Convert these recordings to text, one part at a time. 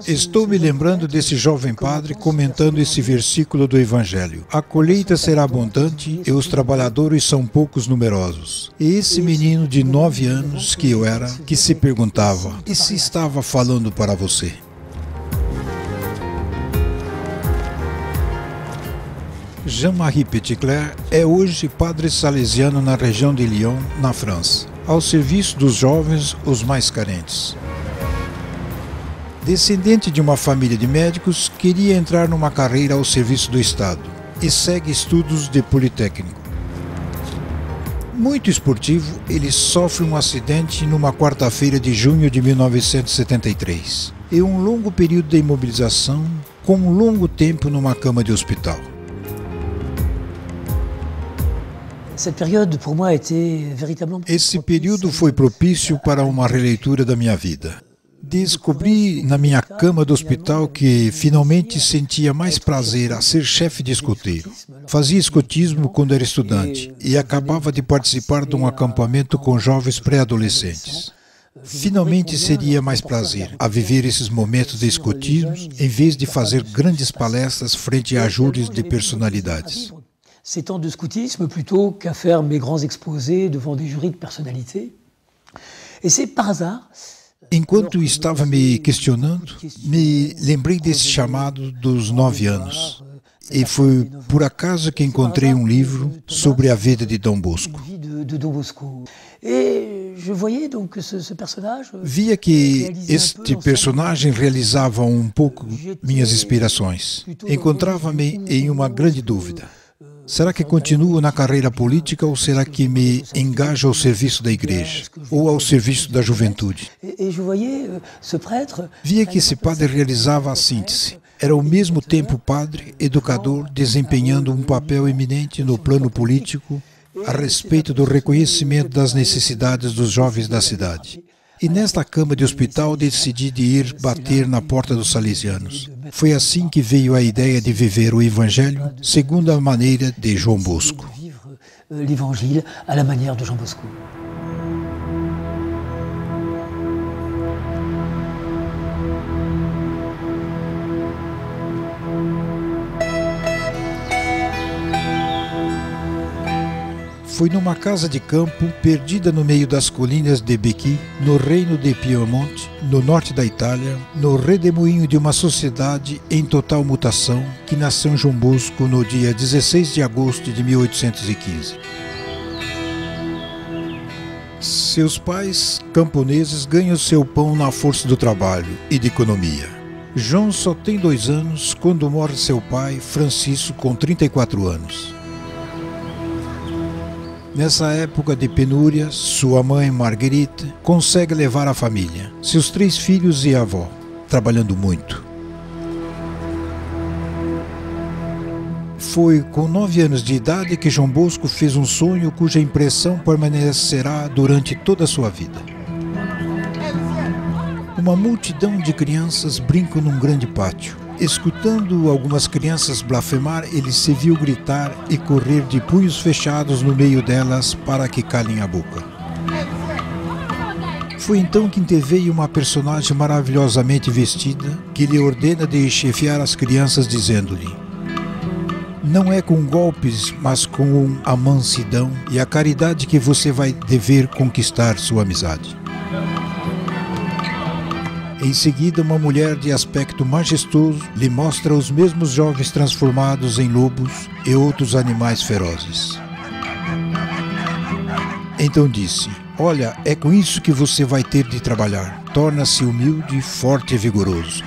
Estou me lembrando desse jovem padre comentando esse versículo do Evangelho. A colheita será abundante e os trabalhadores são poucos numerosos. E esse menino de 9 anos que eu era, que se perguntava, e se estava falando para você? Jean-Marie Petitclerc é hoje padre salesiano na região de Lyon, na França, ao serviço dos jovens, os mais carentes. Descendente de uma família de médicos, queria entrar numa carreira ao serviço do Estado e segue estudos de Politécnico. Muito esportivo, ele sofre um acidente numa quarta-feira de junho de 1973 e um longo período de imobilização com um longo tempo numa cama de hospital. Esse período foi propício para uma releitura da minha vida. Descobri na minha cama do hospital que finalmente sentia mais prazer a ser chefe de escoteiro. Fazia escotismo quando era estudante e acabava de participar de um acampamento com jovens pré-adolescentes. Finalmente seria mais prazer a viver esses momentos de escotismo em vez de fazer grandes palestras frente a júris de personalidades. Ces temps de scoutisme plutôt qu'à faire mes grands exposés devant des jurys de personnalité. Et c'est par hasard. Enquanto estava me questionando, me lembrei desse chamado dos 9 anos. E foi por acaso que encontrei um livro sobre a vida de Dom Bosco. Via que este personagem realizava um pouco minhas inspirações. Encontrava-me em uma grande dúvida. Será que continuo na carreira política ou será que me engajo ao serviço da igreja ou ao serviço da juventude? Via que esse padre realizava a síntese. Era ao mesmo tempo padre, educador, desempenhando um papel eminente no plano político a respeito do reconhecimento das necessidades dos jovens da cidade. E nesta cama de hospital decidi de ir bater na porta dos salesianos. Foi assim que veio a ideia de viver o Evangelho segundo a maneira de João Bosco. L'Évangile à la manière de Jean Bosco. Foi numa casa de campo, perdida no meio das colinas de Becchi, no reino de Piemonte, no norte da Itália, no redemoinho de uma sociedade em total mutação, que nasceu João Bosco no dia 16 de agosto de 1815. Seus pais, camponeses, ganham seu pão na força do trabalho e de economia. João só tem 2 anos quando morre seu pai, Francisco, com 34 anos. Nessa época de penúria, sua mãe, Marguerite, consegue levar a família, seus 3 filhos e a avó, trabalhando muito. Foi com 9 anos de idade que João Bosco fez um sonho cuja impressão permanecerá durante toda a sua vida. Uma multidão de crianças brincam num grande pátio. Escutando algumas crianças blasfemar, ele se viu gritar e correr de punhos fechados no meio delas para que calem a boca. Foi então que interveio uma personagem maravilhosamente vestida que lhe ordena de chefiar as crianças, dizendo-lhe: não é com golpes, mas com a mansidão e a caridade que você vai dever conquistar sua amizade. Em seguida, uma mulher de aspecto majestoso lhe mostra os mesmos jovens transformados em lobos e outros animais ferozes. Então disse: olha, é com isso que você vai ter de trabalhar. Torna-se humilde, forte e vigoroso.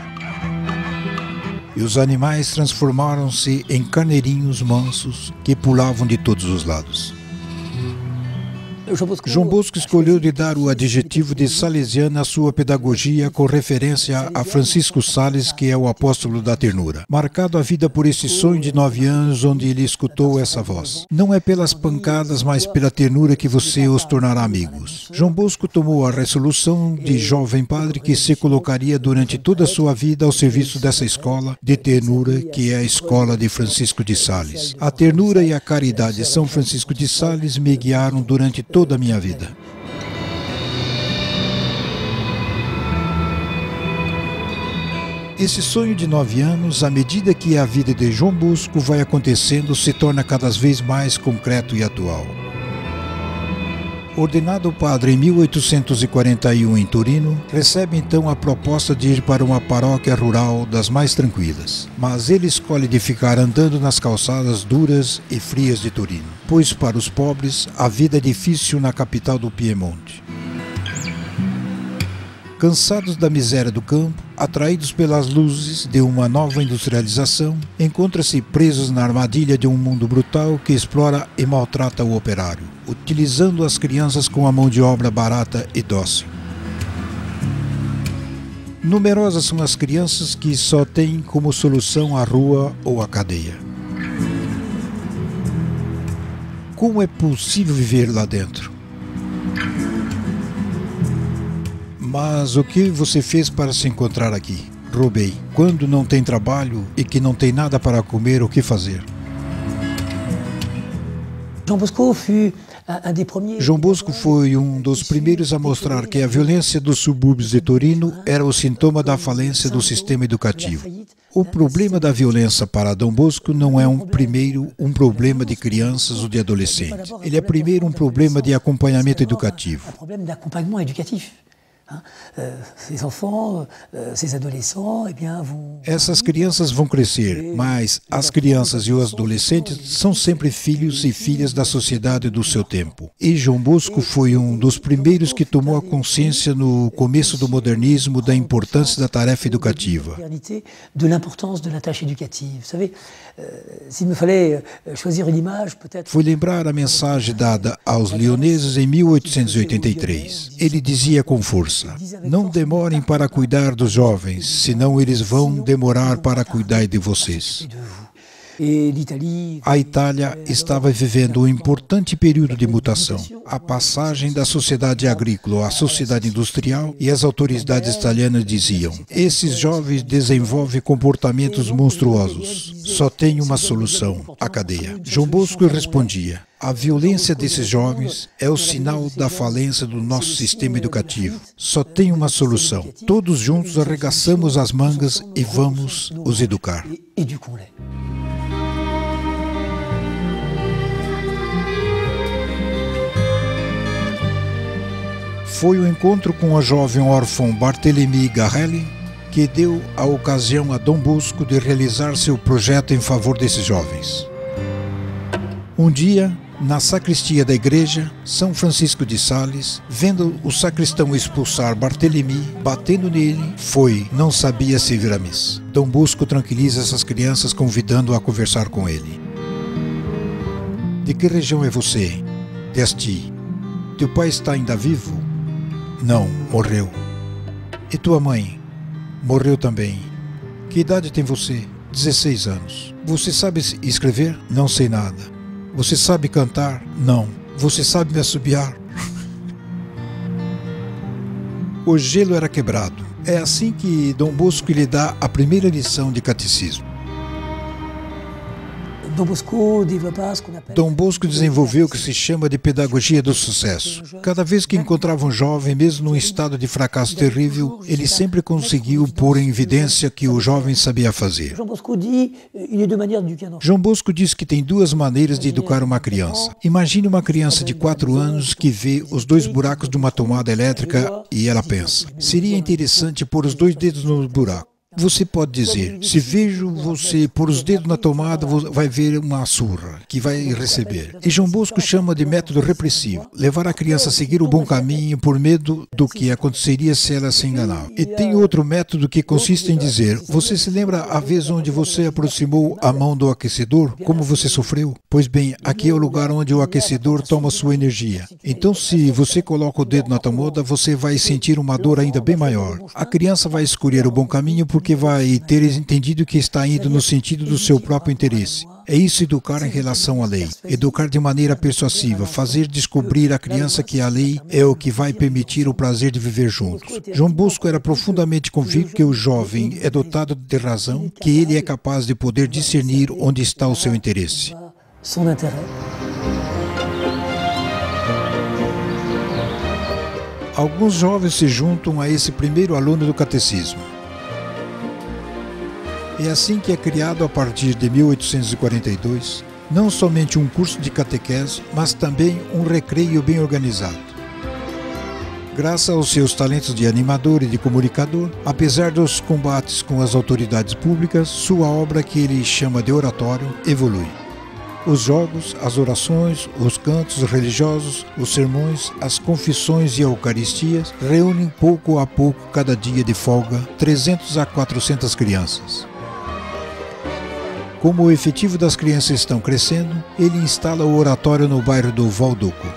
E os animais transformaram-se em carneirinhos mansos que pulavam de todos os lados. João Bosco escolheu de dar o adjetivo de salesiano à sua pedagogia com referência a Francisco Sales, que é o apóstolo da ternura. Marcado a vida por esse sonho de 9 anos onde ele escutou essa voz: não é pelas pancadas, mas pela ternura que você os tornará amigos. João Bosco tomou a resolução de jovem padre que se colocaria durante toda a sua vida ao serviço dessa escola de ternura que é a escola de Francisco de Sales. A ternura e a caridade de São Francisco de Sales me guiaram durante toda a minha vida. Esse sonho de 9 anos, à medida que a vida de João Bosco vai acontecendo, se torna cada vez mais concreto e atual. Ordenado padre em 1841 em Torino, recebe então a proposta de ir para uma paróquia rural das mais tranquilas. Mas ele escolhe de ficar andando nas calçadas duras e frias de Torino, pois para os pobres a vida é difícil na capital do Piemonte. Cansados da miséria do campo, atraídos pelas luzes de uma nova industrialização, encontram-se presos na armadilha de um mundo brutal que explora e maltrata o operário, utilizando as crianças como a mão de obra barata e dócil. Numerosas são as crianças que só têm como solução a rua ou a cadeia. Como é possível viver lá dentro? Mas o que você fez para se encontrar aqui? Roubei. Quando não tem trabalho e que não tem nada para comer, o que fazer? João Bosco foi um dos primeiros a mostrar que a violência dos subúrbios de Torino era o sintoma da falência do sistema educativo. O problema da violência para Dom Bosco não é um problema de crianças ou de adolescentes. Ele é primeiro um problema de acompanhamento educativo. Essas crianças vão crescer, mas as crianças e os adolescentes são sempre filhos e filhas da sociedade do seu tempo. E João Bosco foi um dos primeiros que tomou a consciência no começo do modernismo da importância da tarefa educativa. Foi lembrar a mensagem dada aos leoneses em 1883. Ele dizia com força: não demorem para cuidar dos jovens, senão eles vão demorar para cuidar de vocês. A Itália estava vivendo um importante período de mutação. A passagem da sociedade agrícola à sociedade industrial, e as autoridades italianas diziam: esses jovens desenvolvem comportamentos monstruosos. Só tem uma solução: a cadeia. João Bosco respondia: a violência desses jovens é o sinal da falência do nosso sistema educativo. Só tem uma solução: todos juntos arregaçamos as mangas e vamos os educar. Foi o encontro com o jovem órfão Barthélemy Garrelli que deu a ocasião a Dom Bosco de realizar seu projeto em favor desses jovens. Um dia, na sacristia da igreja, São Francisco de Sales, vendo o sacristão expulsar Barthélemy, batendo nele, não sabia servir a missa. Dom Bosco tranquiliza essas crianças, convidando-a a conversar com ele. De que região é você? De Asti. Teu pai está ainda vivo? Não, morreu. E tua mãe? Morreu também. Que idade tem você? 16 anos. Você sabe escrever? Não sei nada. Você sabe cantar? Não. Você sabe me assobiar? O gelo era quebrado. É assim que Dom Bosco lhe dá a primeira lição de catecismo. Dom Bosco desenvolveu o que se chama de pedagogia do sucesso. Cada vez que encontrava um jovem, mesmo num estado de fracasso terrível, ele sempre conseguiu pôr em evidência que o jovem sabia fazer. João Bosco diz que tem duas maneiras de educar uma criança. Imagine uma criança de 4 anos que vê os 2 buracos de uma tomada elétrica e ela pensa: seria interessante pôr os 2 dedos no buraco. Você pode dizer: se vejo você pôr os dedos na tomada, vai ver uma surra que vai receber. E João Bosco chama de método repressivo, levar a criança a seguir o bom caminho por medo do que aconteceria se ela se enganar. E tem outro método que consiste em dizer: você se lembra a vez onde você aproximou a mão do aquecedor? Como você sofreu? Pois bem, aqui é o lugar onde o aquecedor toma sua energia. Então, se você coloca o dedo na tomada, você vai sentir uma dor ainda bem maior. A criança vai escolher o bom caminho porque vai ter entendido que está indo no sentido do seu próprio interesse. É isso, educar em relação à lei. Educar de maneira persuasiva, fazer descobrir à criança que a lei é o que vai permitir o prazer de viver juntos. João Bosco era profundamente convicto que o jovem é dotado de razão, que ele é capaz de poder discernir onde está o seu interesse. Alguns jovens se juntam a esse primeiro aluno do catecismo. É assim que é criado, a partir de 1842, não somente um curso de catequese, mas também um recreio bem organizado. Graças aos seus talentos de animador e de comunicador, apesar dos combates com as autoridades públicas, sua obra, que ele chama de oratório, evolui. Os jogos, as orações, os cantos religiosos, os sermões, as confissões e a Eucaristias reúnem pouco a pouco, cada dia de folga, 300 a 400 crianças. Como o efetivo das crianças estão crescendo, ele instala o oratório no bairro do Valdoco.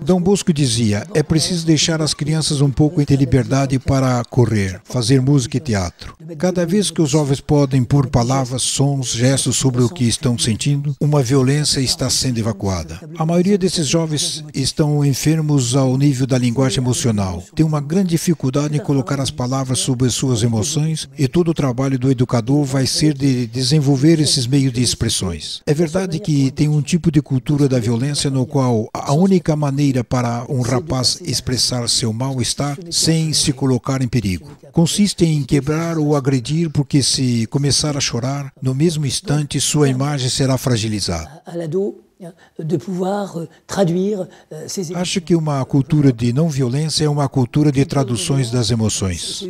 Dom Bosco dizia: é preciso deixar as crianças um pouco de liberdade para correr, fazer música e teatro. Cada vez que os jovens podem pôr palavras, sons, gestos sobre o que estão sentindo, uma violência está sendo evacuada. A maioria desses jovens estão enfermos ao nível da linguagem emocional. Tem uma grande dificuldade em colocar as palavras sobre suas emoções, e todo o trabalho do educador vai ser de desenvolver esses meios de expressões. É verdade que tem um tipo de cultura da violência no qual a única maneira para um rapaz expressar seu mal-estar sem se colocar em perigo consiste em quebrar ou agredir, porque se começar a chorar, no mesmo instante sua imagem será fragilizada. Acho que uma cultura de não violência é uma cultura de traduções das emoções.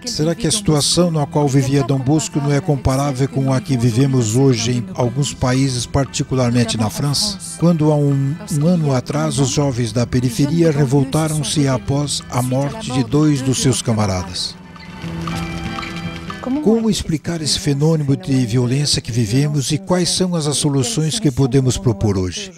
Será que a situação na qual vivia Dom Bosco não é comparável com a que vivemos hoje em alguns países, particularmente na França? Quando há um ano atrás os jovens da periferia revoltaram-se após a morte de 2 dos seus camaradas. Como explicar esse fenômeno de violência que vivemos e quais são as soluções que podemos propor hoje?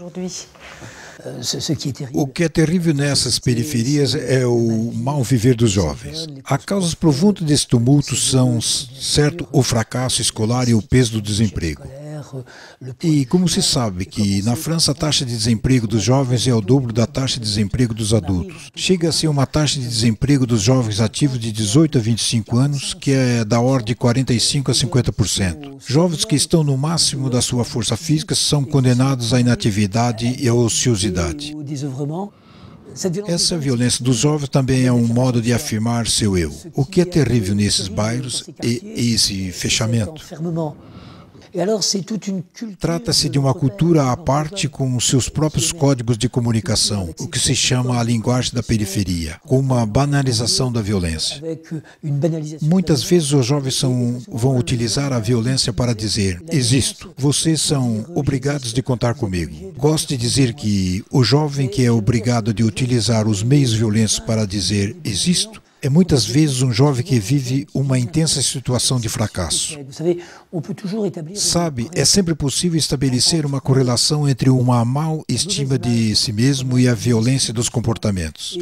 O que é terrível nessas periferias é o mal viver dos jovens. As causas profundas desse tumulto são, certo, o fracasso escolar e o peso do desemprego. E como se sabe que na França a taxa de desemprego dos jovens é o dobro da taxa de desemprego dos adultos. Chega a ser uma taxa de desemprego dos jovens ativos de 18 a 25 anos, que é da ordem de 45 a 50%. Jovens que estão no máximo da sua força física são condenados à inatividade e à ociosidade. Essa violência dos jovens também é um modo de afirmar seu eu. O que é terrível nesses bairros é esse fechamento. Trata-se de uma cultura à parte com seus próprios códigos de comunicação, o que se chama a linguagem da periferia, com uma banalização da violência. Muitas vezes os jovens vão utilizar a violência para dizer: existo, vocês são obrigados de contar comigo. Gosto de dizer que o jovem que é obrigado de utilizar os meios violentos para dizer existo, é muitas vezes um jovem que vive uma intensa situação de fracasso. Sabe, é sempre possível estabelecer uma correlação entre uma má estima de si mesmo e a violência dos comportamentos.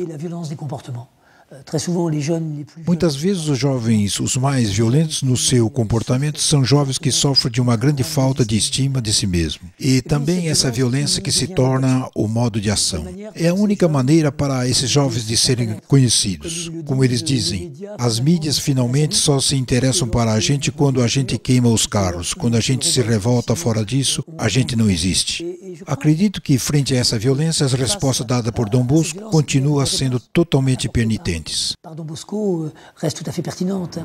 Muitas vezes os jovens, os mais violentos no seu comportamento, são jovens que sofrem de uma grande falta de estima de si mesmo. E também essa violência que se torna o modo de ação. É a única maneira para esses jovens de serem conhecidos. Como eles dizem, as mídias finalmente só se interessam para a gente quando a gente queima os carros. Quando a gente se revolta fora disso, a gente não existe. Acredito que, frente a essa violência, as respostas dadas por Dom Bosco continuam sendo totalmente penitentes. Dom Bosco reste tout à fait pertinente.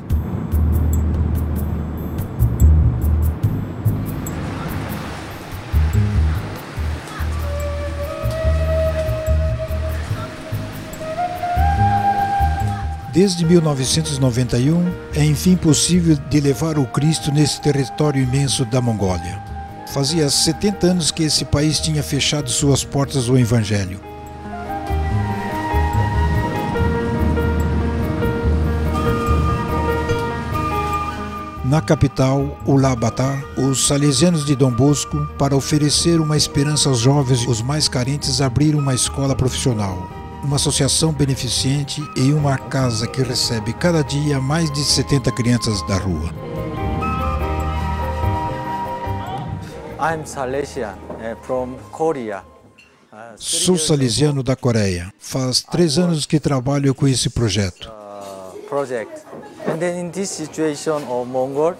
Desde 1991, é enfim possível de levar o Cristo nesse território imenso da Mongólia. Fazia 70 anos que esse país tinha fechado suas portas ao Evangelho. Na capital, Ulaanbaatar, os salesianos de Dom Bosco, para oferecer uma esperança aos jovens, os mais carentes, abriram uma escola profissional, uma associação beneficente e uma casa que recebe cada dia mais de 70 crianças da rua. I'm Salesian from Korea. Sou salesiano da Coreia. Faz 3 anos que trabalho com esse projeto. And then in this situation of Mongol,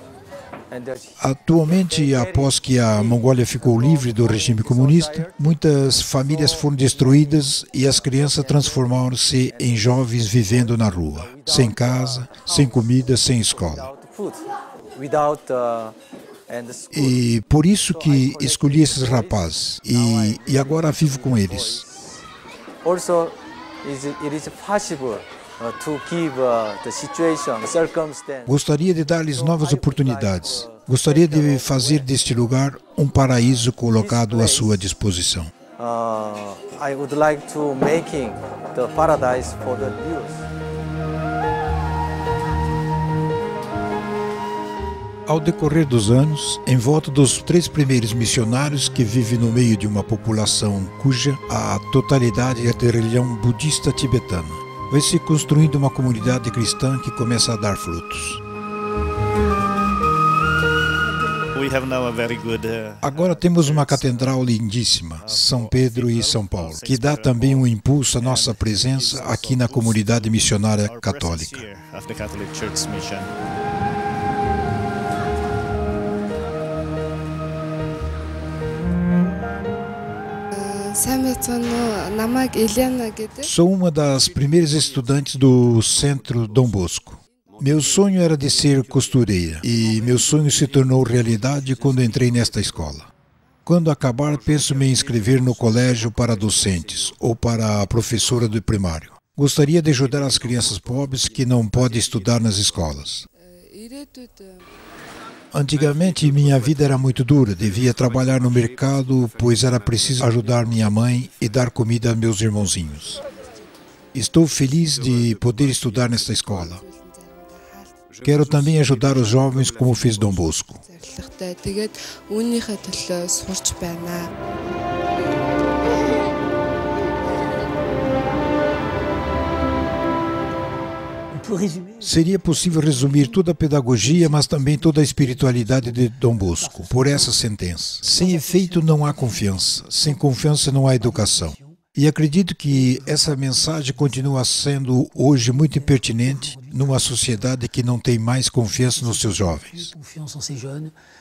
Atualmente, após que a Mongólia ficou livre do regime comunista, muitas famílias foram destruídas e as crianças transformaram-se em jovens vivendo na rua, sem casa, sem comida, sem escola. E por isso que escolhi esses rapazes e agora vivo com eles. Also, it is possible to give the situation, the circumstance. Gostaria de dar-lhes novas oportunidades. Gostaria de fazer deste lugar um paraíso colocado à sua disposição. I would like to making the paradise for the youth. Ao decorrer dos anos, em volta dos 3 primeiros missionários que vivem no meio de uma população cuja a totalidade é de religião budista tibetana, vai se construindo uma comunidade cristã que começa a dar frutos. Agora temos uma catedral lindíssima, São Pedro e São Paulo, que dá também um impulso à nossa presença aqui na comunidade missionária católica. Sou uma das primeiras estudantes do Centro Dom Bosco. Meu sonho era de ser costureira e meu sonho se tornou realidade quando entrei nesta escola. Quando acabar, penso me inscrever no colégio para docentes ou para a professora do primário. Gostaria de ajudar as crianças pobres que não podem estudar nas escolas. Antigamente, minha vida era muito dura. Devia trabalhar no mercado, pois era preciso ajudar minha mãe e dar comida a meus irmãozinhos. Estou feliz de poder estudar nesta escola. Quero também ajudar os jovens como fez Dom Bosco. Seria possível resumir toda a pedagogia, mas também toda a espiritualidade de Dom Bosco por essa sentença. Sem efeito não há confiança, sem confiança não há educação. E acredito que essa mensagem continua sendo hoje muito pertinente numa sociedade que não tem mais confiança nos seus jovens.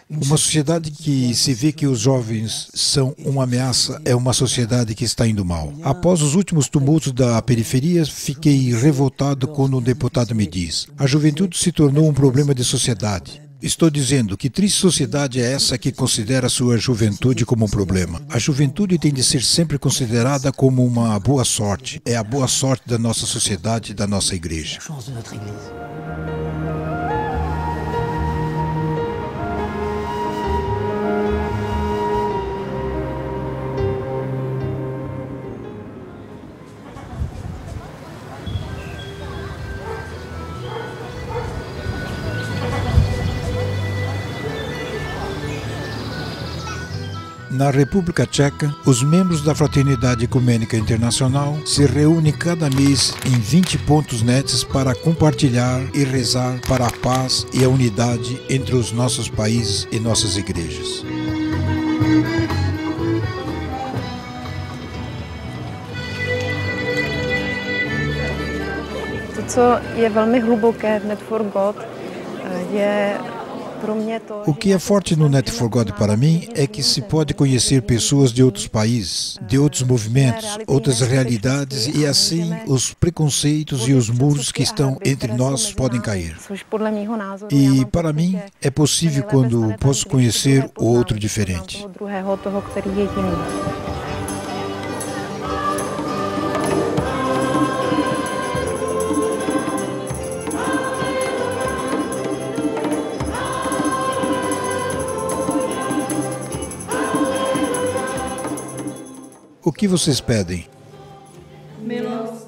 Uma sociedade que se vê que os jovens são uma ameaça é uma sociedade que está indo mal. Após os últimos tumultos da periferia, fiquei revoltado quando um deputado me diz: a juventude se tornou um problema de sociedade. Estou dizendo que triste sociedade é essa que considera a sua juventude como um problema. A juventude tem de ser sempre considerada como uma boa sorte. É a boa sorte da nossa sociedade e da nossa igreja. Na República Tcheca, os membros da Fraternidade Ecumênica Internacional se reúnem cada mês em 20 pontos nets para compartilhar e rezar para a paz e a unidade entre os nossos países e nossas igrejas. To, co je velmi hluboké v Net for God, je O que é forte no Net for God para mim é que se pode conhecer pessoas de outros países, de outros movimentos, outras realidades e assim os preconceitos e os muros que estão entre nós podem cair. E para mim é possível quando posso conhecer o outro diferente. O que vocês pedem?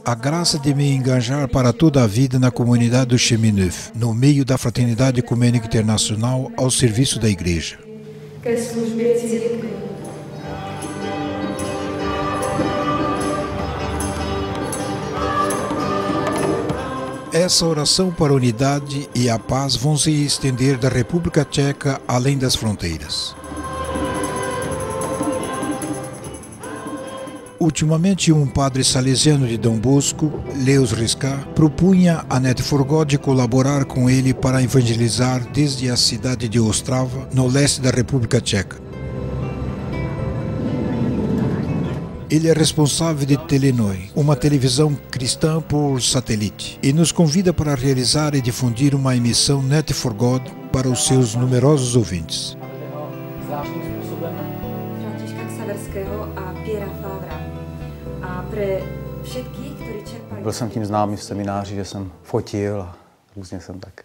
A graça de me engajar para toda a vida na comunidade do Cheminuf, no meio da Fraternidade Ecumênica Internacional, ao serviço da Igreja. Essa oração para a unidade e a paz vão se estender da República Tcheca além das fronteiras. Ultimamente, um padre salesiano de Dom Bosco, Leos Risca, propunha a Net for God colaborar com ele para evangelizar desde a cidade de Ostrava, no leste da República Tcheca. Ele é responsável de Telenoi, uma televisão cristã por satélite, e nos convida para realizar e difundir uma emissão Net for God para os seus numerosos ouvintes. Byl jsem tím známý v semináři, že jsem fotil a různě jsem tak.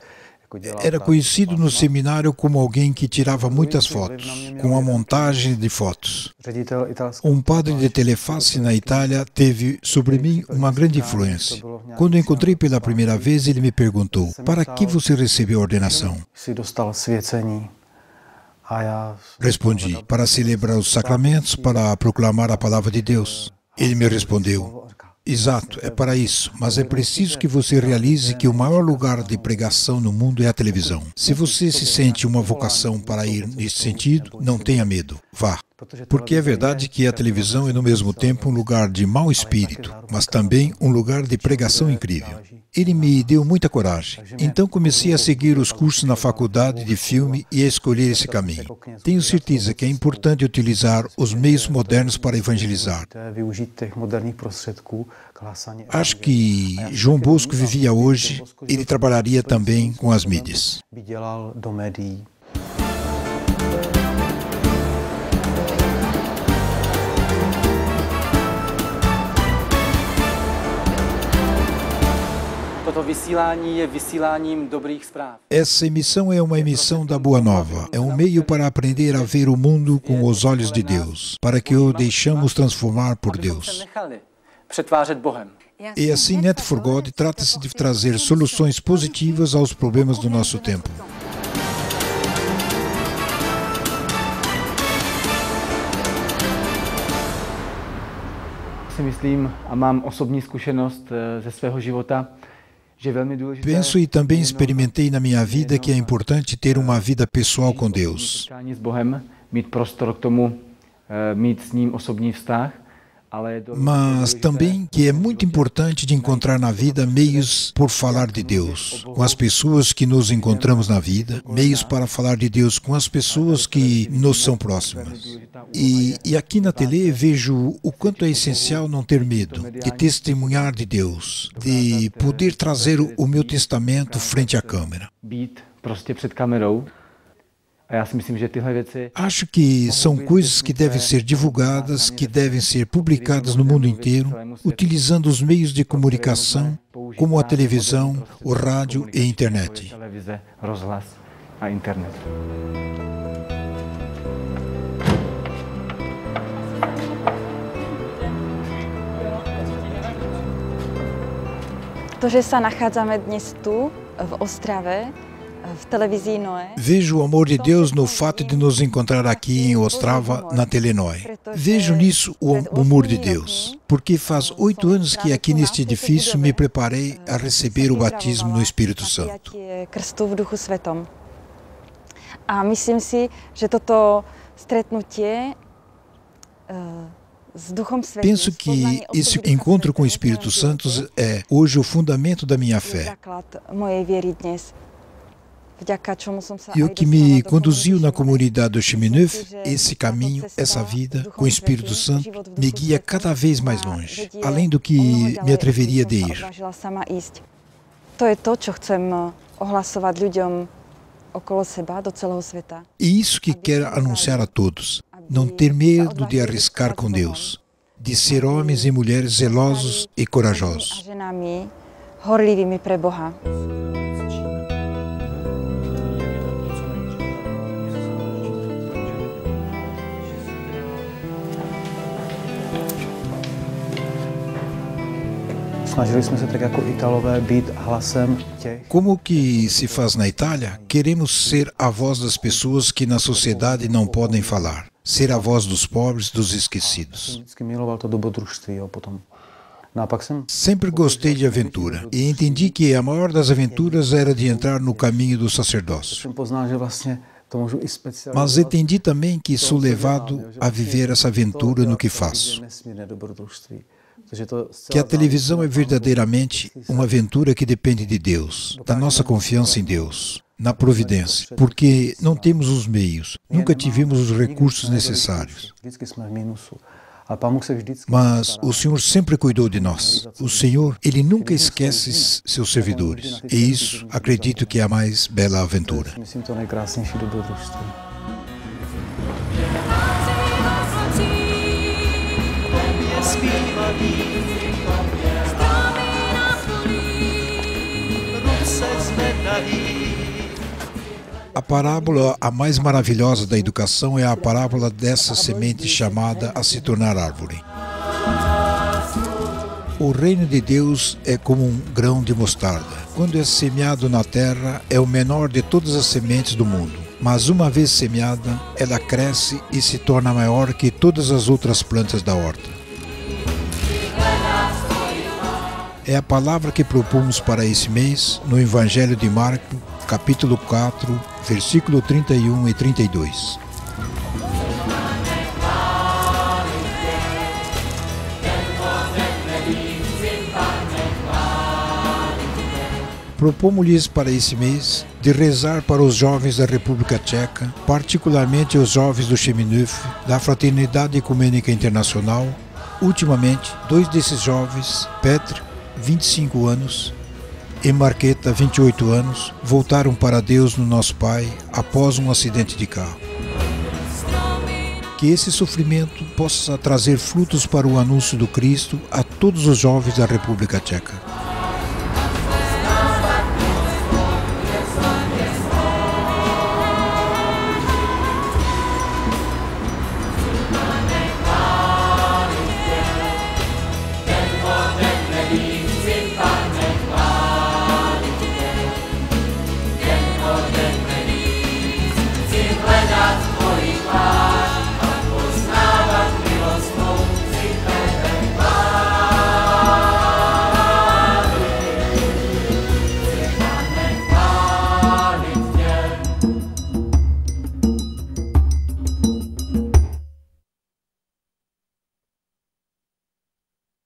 Era conhecido no seminário como alguém que tirava muitas fotos, com a montagem de fotos. Um padre de teleface na Itália teve sobre mim uma grande influência. Quando o encontrei pela primeira vez, ele me perguntou: para que você recebeu a ordenação? Respondi: para celebrar os sacramentos, para proclamar a palavra de Deus. Ele me respondeu: exato, é para isso, mas é preciso que você realize que o maior lugar de pregação no mundo é a televisão. Se você se sente uma vocação para ir nesse sentido, não tenha medo, vá. Porque é verdade que a televisão é no mesmo tempo um lugar de mau espírito, mas também um lugar de pregação incrível. Ele me deu muita coragem. Então comecei a seguir os cursos na faculdade de filme e a escolher esse caminho. Tenho certeza que é importante utilizar os meios modernos para evangelizar. Acho que João Bosco vivia hoje, ele trabalharia também com as mídias. Essa emissão é uma emissão da Boa Nova. É um meio para aprender a ver o mundo com os olhos de Deus, para que o deixamos transformar por Deus. E assim, Net for God trata-se de trazer soluções positivas aos problemas do nosso tempo. Myslím a mám osobní zkušenost ze svého života. Penso e também experimentei na minha vida que é importante ter uma vida pessoal com Deus. Mas também que é muito importante de encontrar na vida meios por falar de Deus, com as pessoas que nos encontramos na vida, meios para falar de Deus com as pessoas que nos são próximas. E aqui na tele vejo o quanto é essencial não ter medo, de testemunhar de Deus, de poder trazer o meu testamento frente à câmera. Acho que são coisas que devem ser divulgadas, que devem ser publicadas no mundo inteiro, utilizando os meios de comunicação, como a televisão, o rádio e a internet. To, že sa nachádzame dnes tu, v Ostrave, v televízii Noé. Vejo o amor de Deus no fato de nos encontrar aqui em Ostrava, na Telenoi. Vejo nisso o amor de Deus, porque faz 8 anos que aqui neste edifício me preparei a receber o batismo no Espírito Santo. Krstu v Duchu Svetom. A myslím si, že toto stretnutie Penso que esse encontro com o Espírito Santo é hoje o fundamento da minha fé. E o que me conduziu na comunidade do Chemineuf, esse caminho, essa vida com o Espírito Santo, me guia cada vez mais longe, além do que me atreveria de ir. E isso que quero anunciar a todos, não ter medo de arriscar com Deus, de ser homens e mulheres zelosos e corajosos. Como que se faz na Itália, queremos ser a voz das pessoas que na sociedade não podem falar, ser a voz dos pobres, dos esquecidos. Sempre gostei de aventura e entendi que a maior das aventuras era de entrar no caminho do sacerdócio. Mas entendi também que sou levado a viver essa aventura no que faço. Que a televisão é verdadeiramente uma aventura que depende de Deus, da nossa confiança em Deus, na providência, porque não temos os meios, nunca tivemos os recursos necessários. Mas o Senhor sempre cuidou de nós. O Senhor, Ele nunca esquece seus servidores. E isso, acredito que é a mais bela aventura. A parábola a mais maravilhosa da educação é a parábola dessa semente chamada a se tornar árvore. O reino de Deus é como um grão de mostarda. Quando é semeado na terra, é o menor de todas as sementes do mundo. Mas uma vez semeada, ela cresce e se torna maior que todas as outras plantas da horta. É a palavra que propomos para esse mês no Evangelho de Marcos, capítulo 4, versículo 31 e 32. Propomos-lhes para esse mês de rezar para os jovens da República Tcheca, particularmente os jovens do Cheminuf, da Fraternidade Ecumênica Internacional. Ultimamente, 2 desses jovens, Petr, 25 anos, e Marqueta, 28 anos, voltaram para Deus no Nosso Pai após um acidente de carro. Que esse sofrimento possa trazer frutos para o anúncio do Cristo a todos os jovens da República Tcheca.